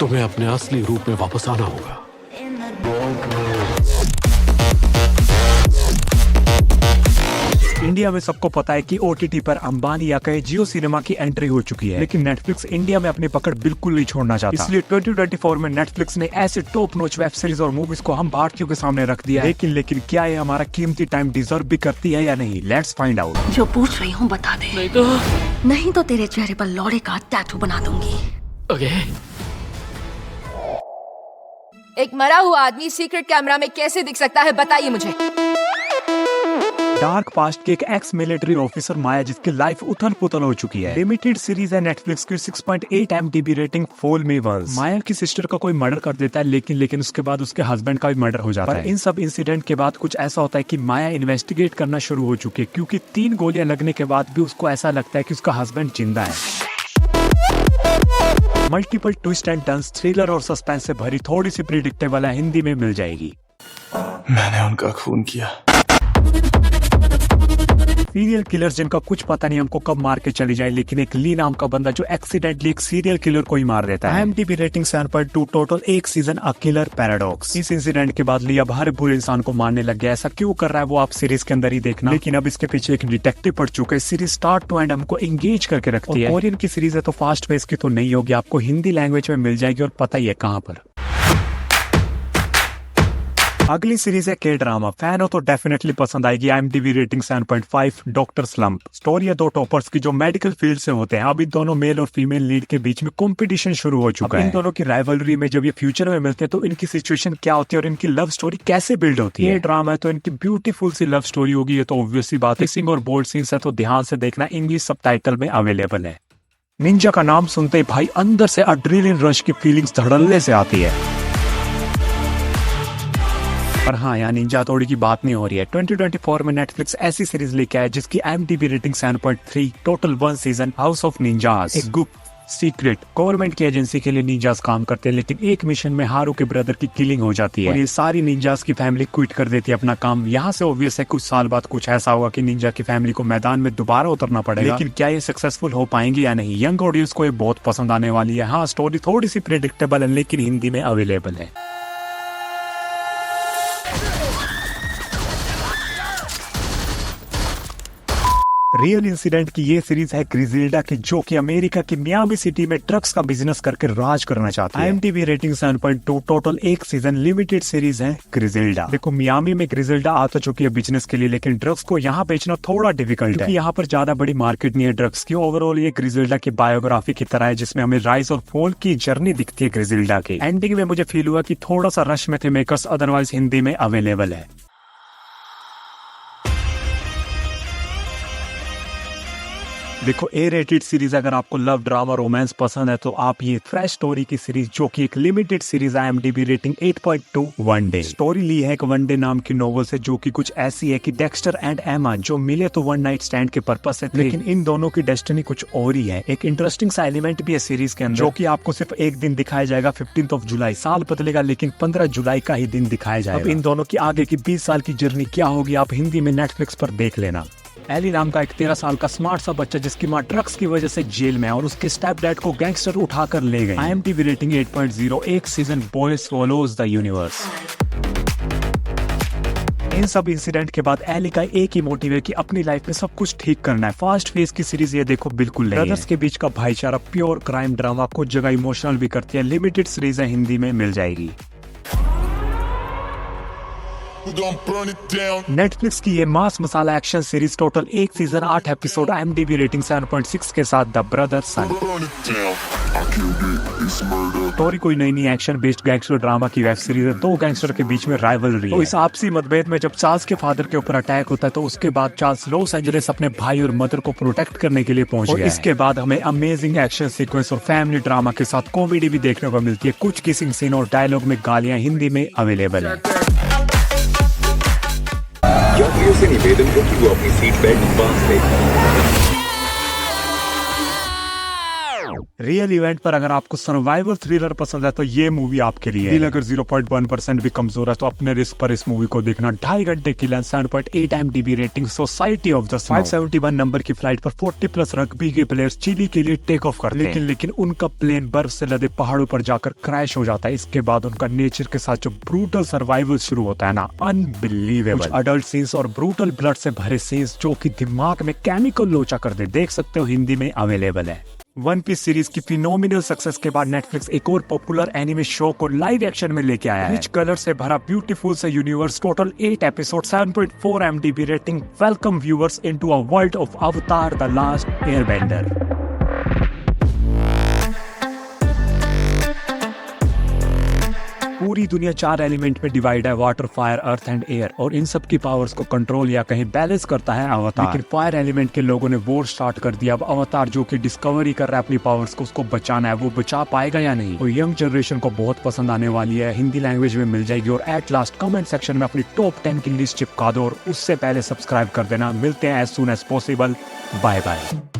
तुम्हें अपने असली रूप में वापस आना होगा। इंडिया में सबको पता है कि ओटीटी पर अंबानी या कहे जियो सिनेमा की एंट्री हो चुकी है, लेकिन नेटफ्लिक्स इंडिया में अपनी पकड़ बिल्कुल नहीं छोड़ना चाहता। इसलिए 2024 में नेटफ्लिक्स ने ऐसे टॉप नॉच वेब सीरीज और मूवीज को हम भारतीयों के सामने रख दिया है। लेकिन क्या ये हमारा कीमती टाइम डिजर्व भी करती है या नहीं? Let's find out. जो पूछ रही हूँ बता दे, नहीं तो तेरे चेहरे पर लौड़े का टैटू बना दूंगी। ओके। एक मरा हुआ आदमी सीक्रेट कैमरा में कैसे दिख सकता है, बताइए मुझे। डार्क पास्ट के एक एक्स मिलिट्री ऑफिसर माया, जिसकी लाइफ उथल पुथल हो चुकी है। लिमिटेड सीरीज है नेटफ्लिक्स की, 6.8 MDB rating, fool me once. Maya की सिस्टर का कोई मर्डर कर देता है, लेकिन उसके बाद उसके हस्बैंड का भी मर्डर हो जाता है। इन सब इंसिडेंट के बाद कुछ ऐसा होता है कि माया इन्वेस्टिगेट करना शुरू हो चुकी है, क्योंकि 3 गोलियां लगने के बाद भी उसको ऐसा लगता है कि उसका हस्बैंड जिंदा है। Multiple twist and turns, thriller और सस्पेंस से भरी थोड़ी सी प्रिडिक्टेबल है, हिंदी में मिल जाएगी। मैंने उनका खून किया। सीरियल किलर्स जिनका कुछ पता नहीं हमको कब मार के चली जाए, लेकिन एक ली नाम का बंदा जो एक्सीडेंटली एक सीरियल किलर को ही मार देता है। IMDb rating 7.2, total 1 season, a killer paradox. इस इंसिडेंट के बाद ली अब हर बुरे इंसान को मारने लग गया। ऐसा क्यों कर रहा है वो आप सीरीज के अंदर ही देखना। लेकिन अब इसके पीछे एक डिटेक्टिव पड़ चुका है। सीरीज स्टार्ट टू एंड हमको एंगेज करके रखती है। कोरियन की सीरीज है तो फास्ट पेस की तो नहीं होगी, आपको हिंदी लैंग्वेज में मिल जाएगी, और पता ही है कहाँ पर। अगली सीरीज है के ड्रामा। फैन हो तो डेफिनेटली पसंद आएगी। IMDb rating 7.5, doctor slump. Story है 2 टॉपर्स की जो मेडिकल फील्ड से होते हैं। अब इन दोनों मेल और फीमेल लीड के बीच में कंपटीशन शुरू हो चुका है। इन दोनों की राइवलरी में जब ये फ्यूचर में मिलते हैं तो इनकी सिचुएशन क्या होती है और इनकी लव स्टोरी कैसे बिल्ड होती है। ये ड्रामा है तो इनकी ब्यूटीफुल सी लव स्टोरी होगी, ये तो ऑब्वियस सी बात है। सिंग और बोल्ड सीन्स है तो ध्यान से देखना, इंग्लिश सबटाइटल में अवेलेबल है। निंजा का नाम सुनते ही भाई अंदर से एड्रेनलिन रश की फीलिंग्स धड़ल्ले से आती है। पर हाँ, यहाँ निंजा हथौड़ी की बात नहीं हो रही है। 2024 में नेटफ्लिक्स ऐसी सीरीज लेके आया जिसकी IMDb rating 7.3, total 1 season, house of ninjas. एक गुप्त सीक्रेट गवर्नमेंट की एजेंसी के लिए निंजास काम करते हैं, लेकिन एक मिशन में हारू के ब्रदर की किलिंग हो जाती है और ये सारी निंजास की फैमिली क्विट कर देती है अपना काम। यहाँ से ऑब्वियस है कुछ साल बाद कुछ ऐसा होगा कि निंजा की फैमिली को मैदान में दोबारा उतरना पड़ेगा। लेकिन क्या ये सक्सेसफुल हो पाएंगे या नहीं? यंग ऑडियंस को ये बहुत पसंद आने वाली है। हाँ, स्टोरी थोड़ी सी प्रेडिक्टेबल है, लेकिन हिंदी में अवेलेबल है। रियल इंसिडेंट की ये सीरीज है ग्रिजेल्डा की, जो कि अमेरिका की मियामी सिटी में ड्रग्स का बिजनेस करके राज करना चाहता है। IMDb rating 7.2, total 1 season, limited series है ग्रिजेल्डा। देखो, मियामी में ग्रिजेल्डा आ तो चुकी है बिजनेस के लिए, लेकिन ड्रग्स को यहाँ बेचना थोड़ा डिफिकल्ट है। यहाँ पर ज्यादा बड़ी मार्केट नहीं है ड्रग्स की। ओवरऑल ये ग्रिजेल्डा की बायोग्राफी की तरह है, जिसमें हमें राइज और फॉल की जर्नी दिखती है ग्रिजेल्डा की। एंडिंग में मुझे फील हुआ कि थोड़ा सा रश में थे मेकर्स, अदरवाइज हिंदी में अवेलेबल है। देखो, A रेटेड सीरीज अगर आपको लव ड्रामा रोमांस पसंद है तो आप ये फ्रेश स्टोरी की सीरीज, जो कि एक लिमिटेड सीरीज है, IMDb rating 8.2, one day. Story ली है एक वन डे नाम की नोवेल से, जो कि कुछ ऐसी है कि डेक्स्टर एंड एमा जो मिले तो वन नाइट स्टैंड के पर्पस से, लेकिन इन दोनों की डेस्टिनी कुछ और ही है। एक इंटरेस्टिंग सा एलिमेंट भी है सीरीज के अंदर, जो कि आपको सिर्फ एक दिन दिखाया जाएगा, 15 जुलाई। साल बदलेगा लेकिन 15 जुलाई का ही दिन दिखाया जाएगा। अब इन दोनों की आगे की 20 साल की जर्नी क्या होगी, आप हिंदी में नेटफ्लिक्स पर देख लेना। एली नाम का एक 13 साल का स्मार्ट सा बच्चा, जिसकी माँ ड्रग्स की वजह से जेल में है और उसके स्टेप डैड को गैंगस्टर उठाकर ले गए। IMDb rating 8.0, 1 season, boy swallows the universe. इन सब इंसिडेंट के बाद एली का एक ही मोटिव है कि अपनी लाइफ में सब कुछ ठीक करना है। फास्ट फेस की सीरीज ये देखो बिल्कुल नहीं है। ब्रदर्स के बीच का भाईचारा, प्योर क्राइम ड्रामा, कुछ जगह इमोशनल भी करती है। लिमिटेड सीरीज है, हिंदी में मिल जाएगी। नेटफ्लिक्स की ये mass masala action series, total 1 season, 8 episode, IMDb rating 7.6 के साथ, द ब्रदर सन। स्टोरी कोई नई एक्शन बेस्ड गैंगस्टर ड्रामा की वेब सीरीज है। 2 गैंगस्टर के बीच में राइवलरी है। तो इस आपसी मतभेद में जब चार्ल्स के फादर के ऊपर अटैक होता है तो उसके बाद चार्ल्स लॉस एंजलिस अपने भाई और मदर को प्रोटेक्ट करने के लिए पहुंच गया है। इसके बाद हमें अमेजिंग एक्शन सीक्वेंस और फैमिली ड्रामा के साथ कॉमेडी भी देखने को मिलती है। कुछ किसिंग सीन और डायलॉग में गालियां हिंदी में अवेलेबल है। यात्रियों से निवेदन है कि वो अपनी सीट बेल्ट बांध लें। रियल इवेंट पर अगर आपको सर्वाइवल थ्रिलर पसंद है तो ये मूवी आपके लिए। दिल अगर 0.1% भी कमजोर है तो अपने रिस्क पर इस मूवी को देखना। 2.5 घंटे की length, 7.8 IMDb rating, society of the 571 number की फ्लाइट पर 40+ रग्बी के प्लेयर्स चिली के लिए टेक ऑफ करते हैं, लेकिन उनका प्लेन बर्फ से लदे पहाड़ों पर जाकर क्रैश हो जाता है। इसके बाद उनका नेचर के साथ जो ब्रूटल सर्वाइवल शुरू होता है ना, अनबिलीवेबल। अडल्ट सीन्स और ब्रूटल ब्लड से भरे सीन्स जो कि दिमाग में केमिकल लोचा कर दे। देख सकते हो, हिंदी में अवेलेबल है। वन पीस सीरीज की फिनोमिनल सक्सेस के बाद नेटफ्लिक्स एक और पॉपुलर एनिमे शो को लाइव एक्शन में लेके आया है। रिच कलर से भरा ब्यूटीफुल से universe, total 8 episode, 7.4 IMDb rating. Welcome viewers into a world of अवतार द लास्ट एयरबेंडर। पूरी दुनिया 4 एलिमेंट में डिवाइड है, water, fire, earth and air, और इन सब की पावर्स को कंट्रोल या कहीं बैलेंस करता है अवतार। लेकिन फायर एलिमेंट के लोगों ने वॉर स्टार्ट कर दिया। अब अवतार जो कि डिस्कवरी कर रहा है अपनी पावर्स को, उसको बचाना है। वो बचा पाएगा या नहीं? और यंग जनरेशन को बहुत पसंद आने वाली है, हिंदी लैंग्वेज में मिल जाएगी। और एट लास्ट कमेंट सेक्शन में अपनी टॉप 10 की लिस्ट चिपका दो, और उससे पहले सब्सक्राइब कर देना। मिलते हैं as soon as possible. Bye bye.